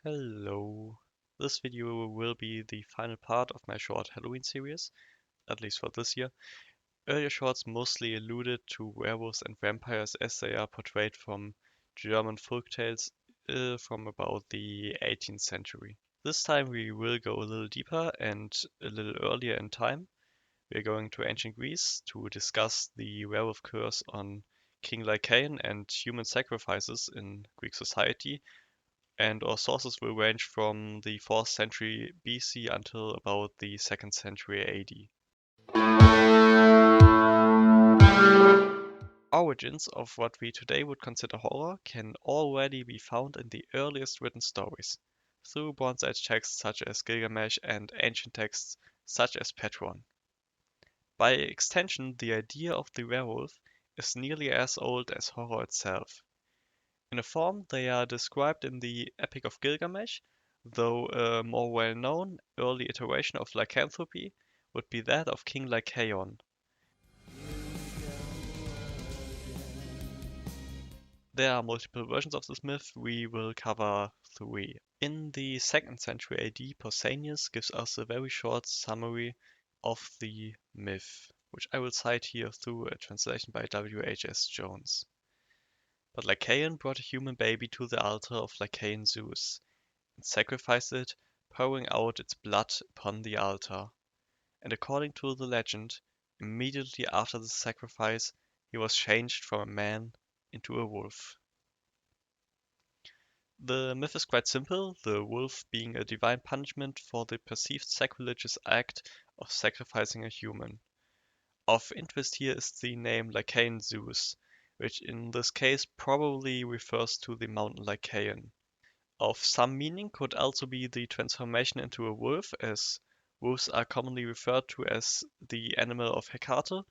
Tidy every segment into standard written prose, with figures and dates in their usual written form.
Hello. This video will be the final part of my short Halloween series, at least for this year. Earlier shorts mostly alluded to werewolves and vampires as they are portrayed from German folktales from about the 18th century. This time we will go a little deeper and a little earlier in time. We're going to ancient Greece to discuss the werewolf curse on King Lycaon and human sacrifices in Greek society, and our sources will range from the 4th century BC until about the 2nd century AD. Origins of what we today would consider horror can already be found in the earliest written stories, through Bronze Age texts such as Gilgamesh and ancient texts such as Petron. By extension, the idea of the werewolf is nearly as old as horror itself. In a form, they are described in the Epic of Gilgamesh, though a more well-known early iteration of lycanthropy would be that of King Lycaon. There are multiple versions of this myth, we will cover 3. In the 2nd century AD, Pausanias gives us a very short summary of the myth, which I will cite here through a translation by W.H.S. Jones. But Lycaon brought a human baby to the altar of Lycaon Zeus, and sacrificed it, pouring out its blood upon the altar. And according to the legend, immediately after the sacrifice, he was changed from a man into a wolf. The myth is quite simple, the wolf being a divine punishment for the perceived sacrilegious act of sacrificing a human. Of interest here is the name Lycaon Zeus, which in this case probably refers to the mountain Lycaon. Of some meaning could also be the transformation into a wolf, as wolves are commonly referred to as the animal of Hecate,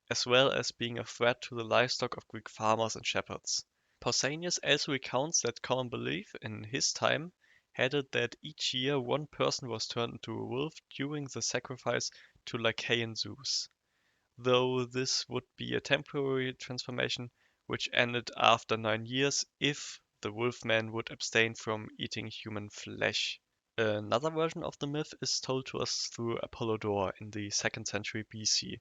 as well as being a threat to the livestock of Greek farmers and shepherds. Pausanias also recounts that common belief in his time had it that each year one person was turned into a wolf during the sacrifice to Lycaon Zeus, though this would be a temporary transformation which ended after 9 years if the wolfman would abstain from eating human flesh. Another version of the myth is told to us through Apollodor in the 2nd century BC,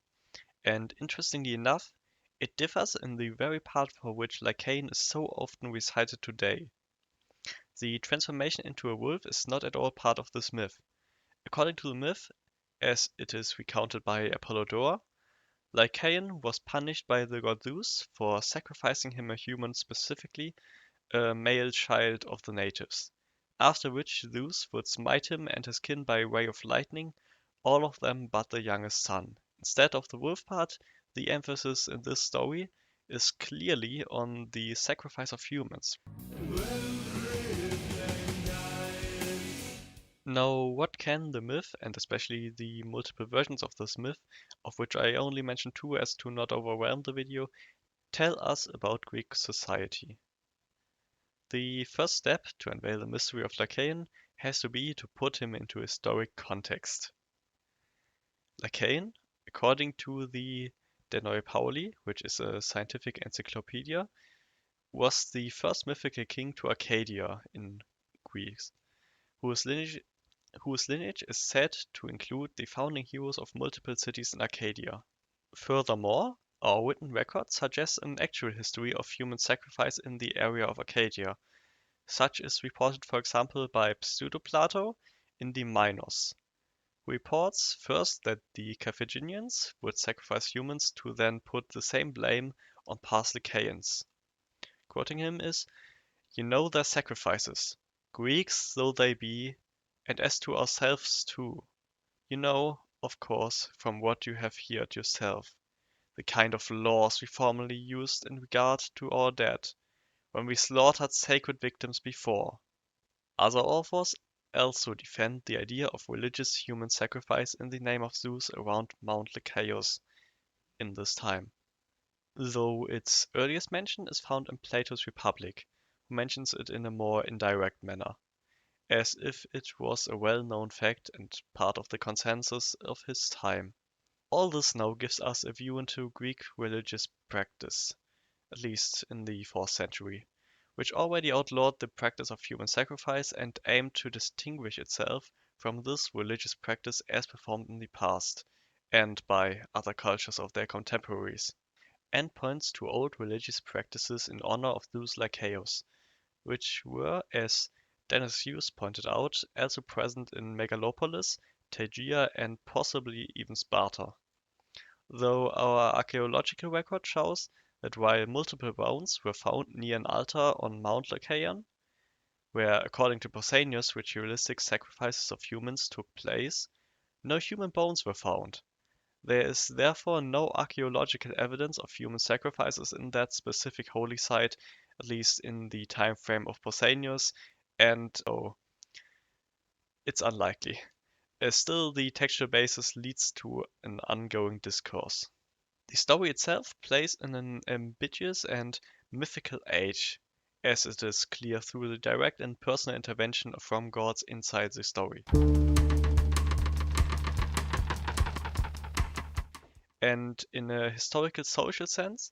and interestingly enough, it differs in the very part for which Lycaon is so often recited today. The transformation into a wolf is not at all part of this myth. According to the myth, as it is recounted by Apollodor, Lycaon was punished by the god Zeus for sacrificing him a human, specifically a male child of the natives, after which Zeus would smite him and his kin by way of lightning, all of them but the youngest son. Instead of the wolf part, the emphasis in this story is clearly on the sacrifice of humans. Now, what can the myth, and especially the multiple versions of this myth, of which I only mentioned 2 as to not overwhelm the video, tell us about Greek society? The first step to unveil the mystery of Lycaon has to be to put him into historic context. Lycaon, according to the De Novae Pauli, which is a scientific encyclopedia, was the first mythical king to Arcadia in Greece, whose lineage is said to include the founding heroes of multiple cities in Arcadia. Furthermore, our written records suggest an actual history of human sacrifice in the area of Arcadia. Such is reported, for example, by Pseudo-Plato in the Minos, who reports first that the Carthaginians would sacrifice humans to then put the same blame on past Lycaons. Quoting him is, "You know their sacrifices, Greeks though they be, and as to ourselves too. You know, of course, from what you have heard yourself, the kind of laws we formerly used in regard to our dead, when we slaughtered sacred victims before." Other authors also defend the idea of religious human sacrifice in the name of Zeus around Mount Lycaeus in this time, though its earliest mention is found in Plato's Republic, who mentions it in a more indirect manner, as if it was a well-known fact and part of the consensus of his time. All this now gives us a view into Greek religious practice, at least in the 4th century, which already outlawed the practice of human sacrifice and aimed to distinguish itself from this religious practice as performed in the past, and by other cultures of their contemporaries, and points to old religious practices in honor of those Lycaos, which were, as Dionysius pointed out, also present in Megalopolis, Tegea, and possibly even Sparta. Though our archaeological record shows that while multiple bones were found near an altar on Mount Lycaon, where according to Pausanias ritualistic sacrifices of humans took place, no human bones were found. There is therefore no archaeological evidence of human sacrifices in that specific holy site, at least in the time frame of Pausanias, and it's unlikely. Still, the textual basis leads to an ongoing discourse. The story itself plays in an ambiguous and mythical age, as it is clear through the direct and personal intervention from gods inside the story. And in a historical social sense,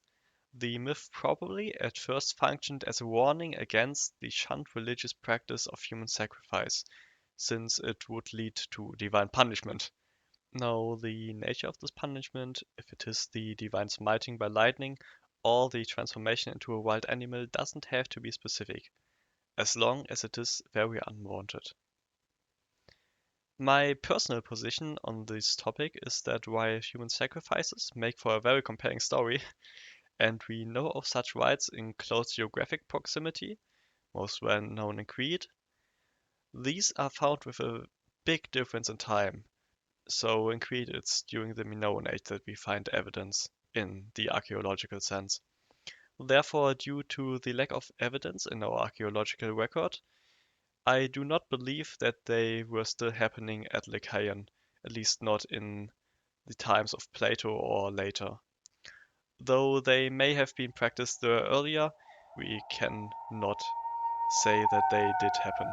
the myth probably at first functioned as a warning against the shunned religious practice of human sacrifice, since it would lead to divine punishment. Now, the nature of this punishment, if it is the divine smiting by lightning or the transformation into a wild animal, doesn't have to be specific, as long as it is very unwanted. My personal position on this topic is that while human sacrifices make for a very compelling story, and we know of such rites in close geographic proximity, most well known in Crete, these are found with a big difference in time. So in Crete, it's during the Minoan Age that we find evidence in the archaeological sense. Therefore, due to the lack of evidence in our archaeological record, I do not believe that they were still happening at Lycaon, at least not in the times of Plato or later. Though they may have been practiced there earlier, we cannot say that they did happen.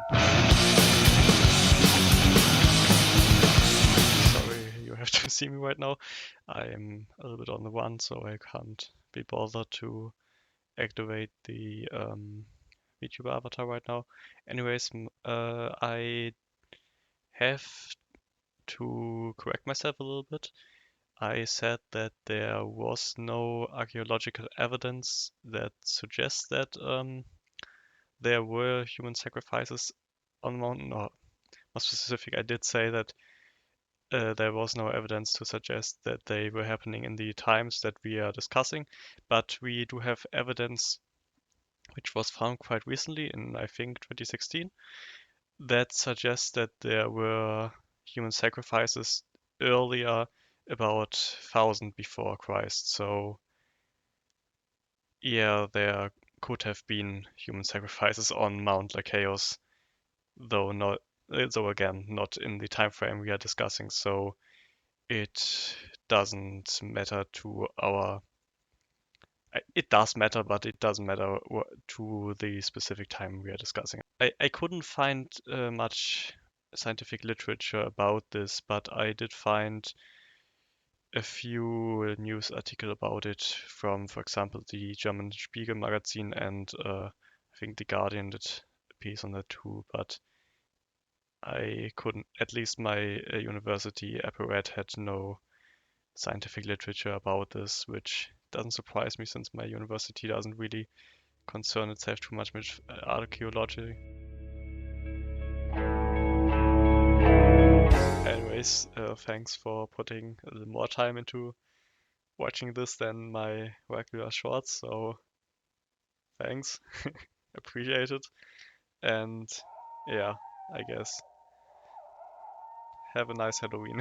Sorry, you have to see me right now. I'm a little bit on the run, so I can't be bothered to activate the VTuber avatar right now. Anyways, I have to correct myself a little bit. I said that there was no archaeological evidence that suggests that there were human sacrifices on the mountain. Or more specific, I did say that there was no evidence to suggest that they were happening in the times that we are discussing, but we do have evidence which was found quite recently in, I think, 2016, that suggests that there were human sacrifices earlier, about 1000 before Christ. So, yeah, there could have been human sacrifices on Mount Lycaeus, though not, though again, not in the time frame we are discussing. So it doesn't matter to our. It does matter, but it doesn't matter to the specific time we are discussing. I couldn't find much scientific literature about this, but I did find a few news articles about it from, for example, the German Spiegel magazine, and I think the Guardian did a piece on that too. But I couldn't. At least my university apparat had no scientific literature about this, which doesn't surprise me since my university doesn't really concern itself too much with archaeology. Anyways, thanks for putting a little more time into watching this than my regular shorts, so thanks. Appreciate it. And yeah, I guess have a nice Halloween.